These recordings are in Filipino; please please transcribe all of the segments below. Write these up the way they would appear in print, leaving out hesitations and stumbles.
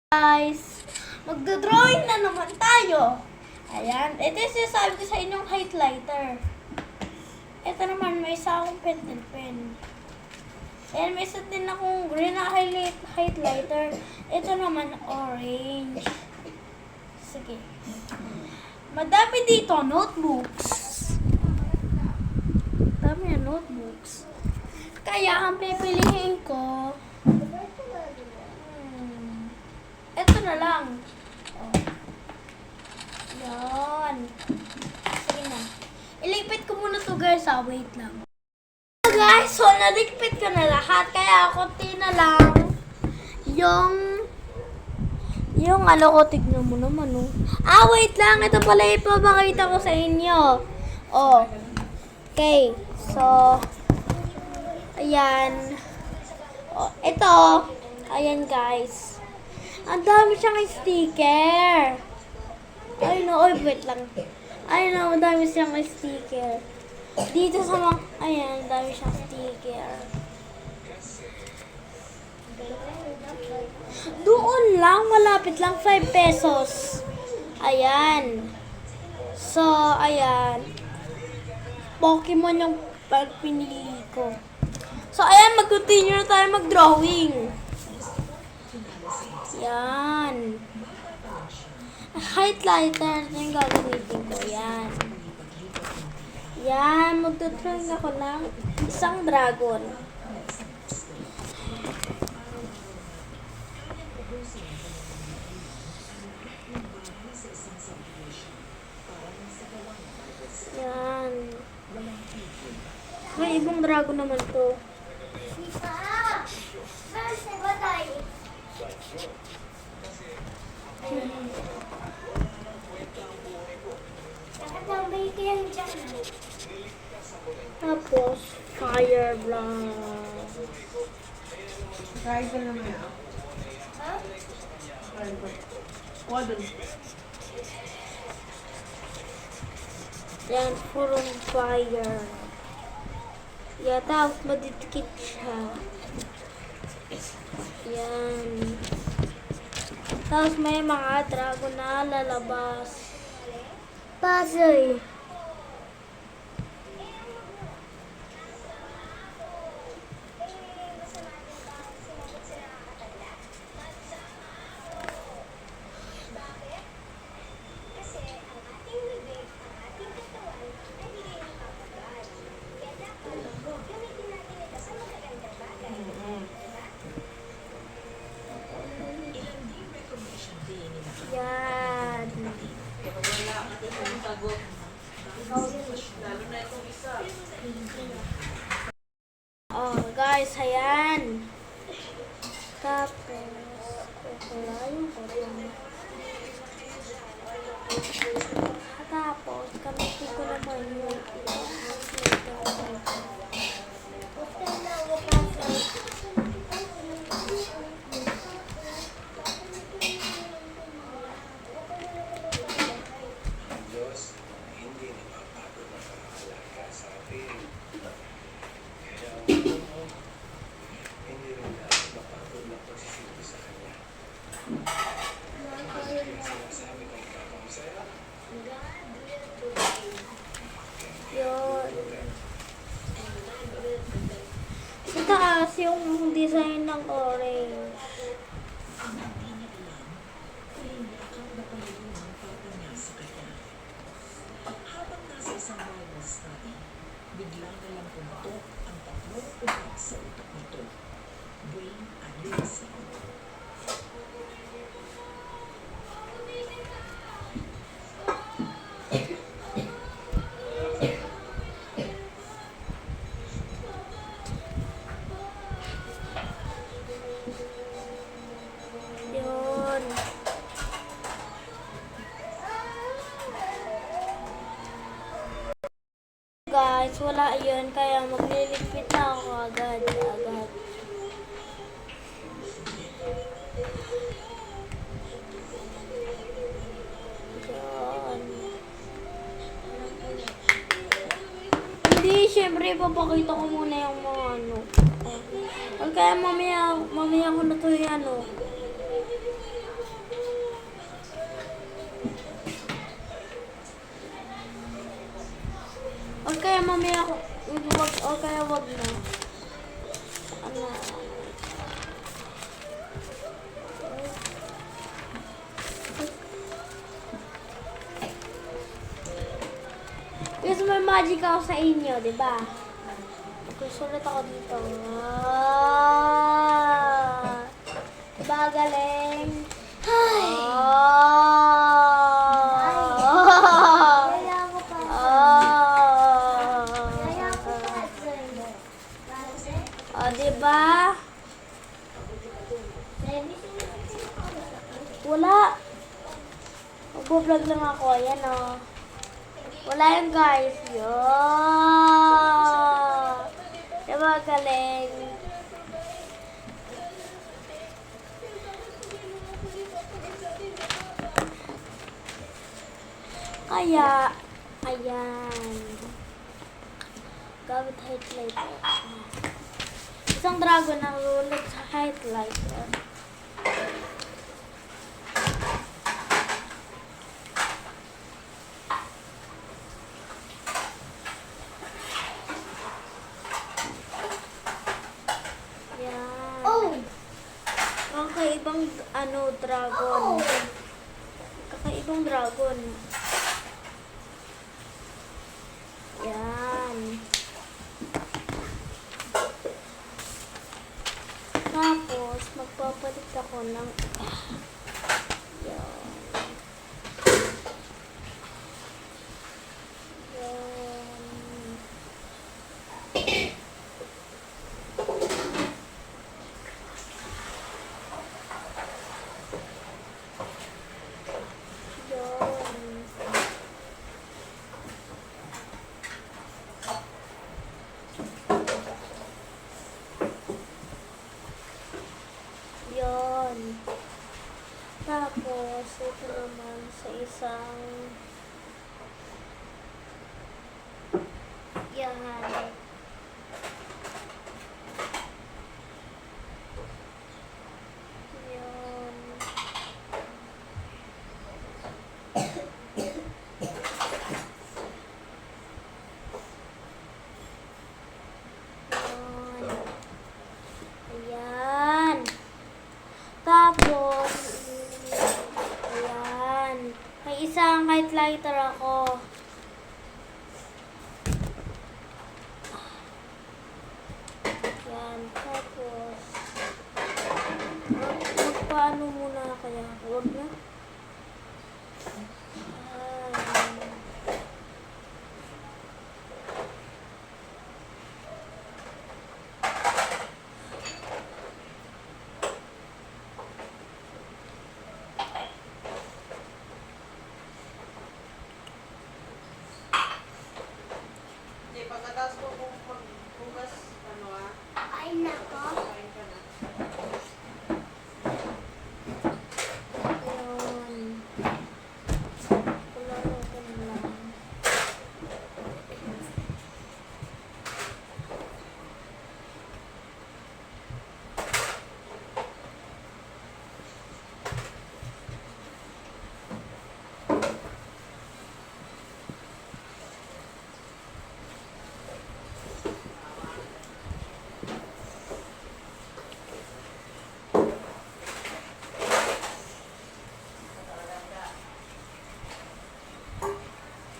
Guys, magdodrawing na naman tayo. Ayan, ito yung sinasabi ko sa inyong highlighter. Ito naman, may isa akong pen and pen. Ayan, may isa din akong green na highlighter. Ito naman, orange. Sige. Madami dito, notebooks. Madami na notebooks. Kaya, ang pipilihin ko, ito na lang. Oh. Yan. Sige na. Ilipit ko muna to guys. Wait lang. Guys, so naligpit ko na lahat. Kaya konti na lang yung ano ko. Tignan mo naman oh. Wait lang. Ito pala ipapakita ko sa inyo. Oh. Okay. So, ayan. Oh, ito. Ayan guys. Ang dami siyang sticker. Ay no, wait lang. Ay no, ang dami siyang sticker. Dito sa mga, ayan, ang dami siyang sticker. Doon lang, malapit lang, 5 pesos. Ayan. So, ayan. Pokemon yung pinili ko. So, ayan, mag-continue na tayo mag-drawing. Yan. Highlighter na yung gagamitin ko. Yan. Yan. Magdodrawing ako ng isang dragon. Yan. May ibang dragon naman to. Tapos, fire blast. Driver naman yan. Driver. Squadron. Yan, purong fire. Yan, tapos madidikit siya. Yan. Tapos may mga dragon na lalabas. Puzzle. Yan. Oh, guys, ayan. Tapos, kukulayin ko lang. Tapos, kamitin ko naman yung sa taas yung design ng orange. Habang nasa isang Bible study, biglang nalang pumatok ang tatlong ugat sa utak nito. Brain aneurysm. Yun. Guys, wala yun. Kaya magliligpit na ako agad. Yan. Hindi, syempre, papakita ko muna yung mga ano. Kaya mamaya ko na to yung ano. nagmamagic ako sa inyo, di ba? Magsusulat ako dito. Ah! Diba galing? Ay! Ah! Kaya ako pa. Ah! Kaya ako pa. Oh, diba? Wala. Mag-vlog lang ako. Ayan, oh. Wala yan, guys. Yun. Diba galing? Kaya, ayan. Gamit highlighter. Isang dragon ang rulog sa highlighter. Yan. Oh! Kakaibang dragon. Kakaibang dragon. Yan. Tapos, magpapalit ako ng... Yan. Yan. Yan. Yon. Tapos, ito naman sa isang... Yan. Yan. Yan. Ayan. Tapos, ayan. May isang highlighter ako. Ayan. Tapos, magpaano muna kaya? Huwag na. Ayan. Hindi, pagkatapos ko kung magbukas, Ay, nako. kain ka na. Ayan. Wala na ito lang.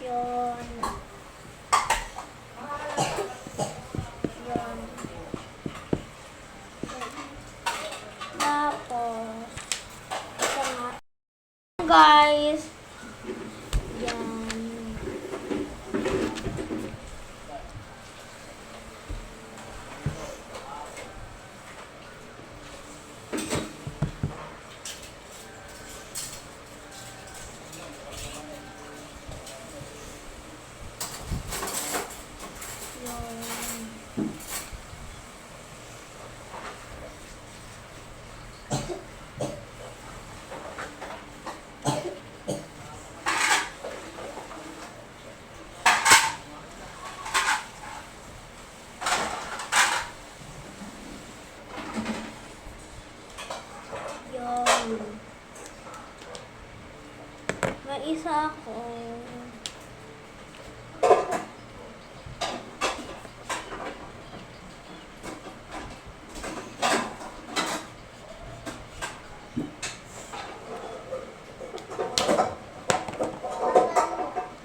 Yun. Yun. Tapos, ito nga. Guys. Yan. Yun. Yun. May isa ako.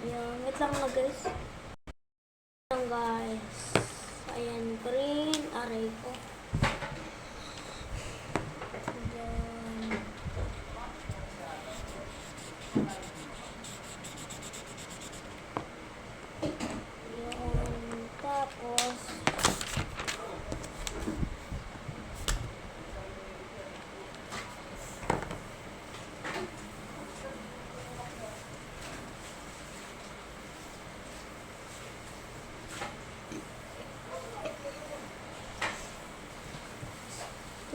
Yan. Wait lang na guys. Yun. Tapos,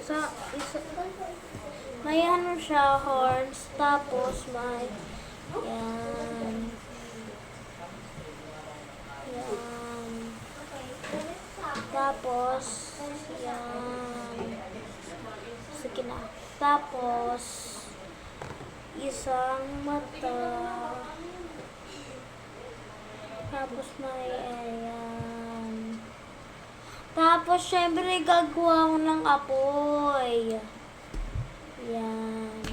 isa, may ano siya, horns, tapos may, yan, yan, tapos, yan, sige na, tapos, isang mata, tapos may, ayan, tapos, syempre, gagawa ko ng apoy. Yan.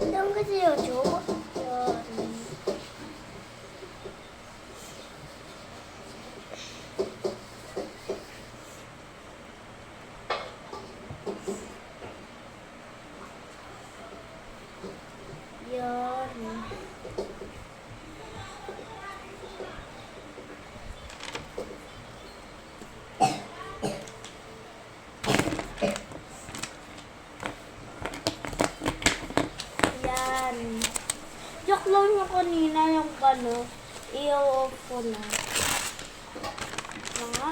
Doon kasi YouTube. Yun. Yun. Yan. Joke lang yung kanina yung ano, i-off ko na. Mga.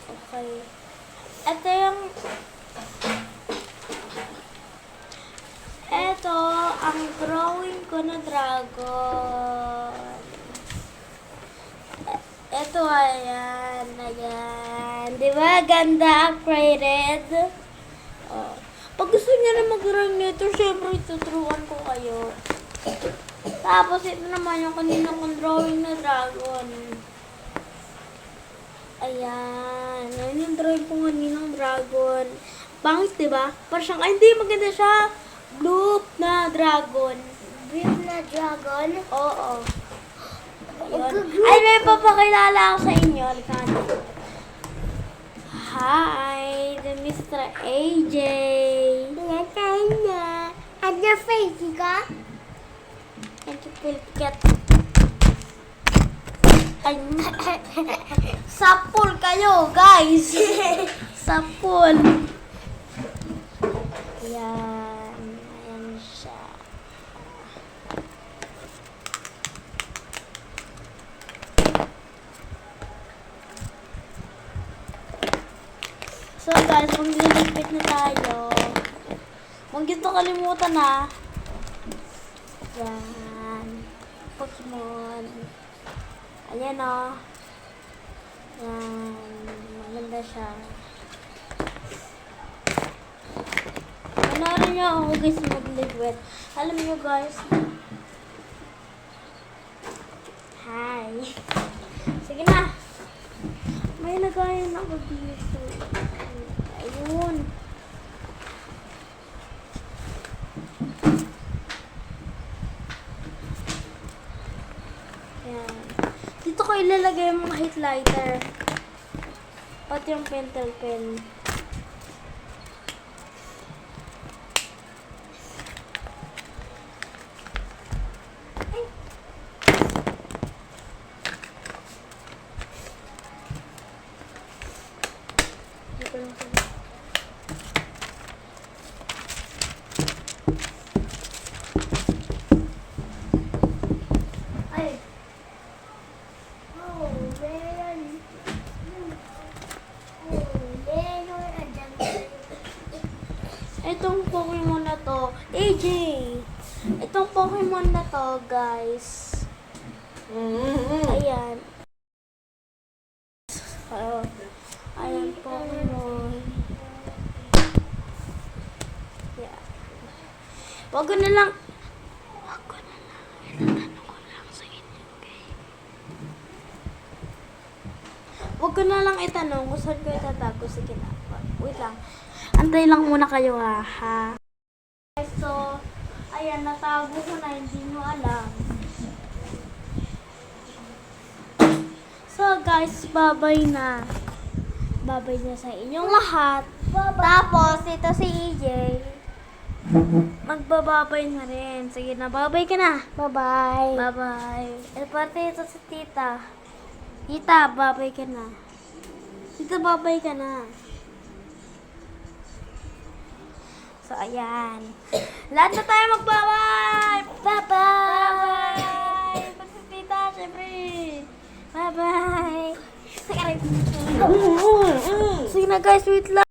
Okay. Ito yung ang drawing ko na dragon. Ito, ayan, ayan. Di ba? Ganda, upgraded. Oh. Pag gusto niyo na mag-drawing nito, syempre tuturuan ko kayo. Tapos, ito naman yung kanina kong drawing na dragon. Ayan. Ayan yung drawing ko kaninang dragon. Pangit, di ba? Parang siyang, ay, hindi, maganda siya. Blue na dragon. Blue na dragon? Oo. Ayun. Ay, may papakilala ako sa inyo. Halika na. Hi, the Mr. AJ. Natay na. At your face ka? And to Pilket. Ay, sapul kayo, guys. Sapul. Ayan. Ayan siya. So guys, magliligpit na tayo. Huwag ito kalimutan na. Yan. Pokemon. Ayan o. Yan. Maganda siya. Panoorin niyo ako guys magliligpit. Alam niyo guys. Hi. Sige na. May lagayan ako dito. Ayun. Ayan. Dito ko ilalagay yung mga highlighter. Pati yung pentel pen. Ay. Itong Pokemon na to, guys. Ayan. Ayan, Pokemon. Yeah. Wag ko na lang. Itatanong ko lang sa inyo, okay? Wag ko na lang itanong kung saan ko itatago si Kinapag. Wait lang. Antay lang muna kayo ha. So, ayan, natago ko na, hindi nyo alam. So guys, babay na. Babay na sa inyong lahat. Tapos, ito si EJ. Magbababay na rin. Sige na, babay ka na. Bye-bye. Bye-bye. Eh, pati ito si tita. Tita, babay ka na. Tita, babay ka na. So, ayan. Lahat na tayo magbabay! Bye-bye! Pati si tita, syempre. Bye-bye! Sige na guys, wait lang.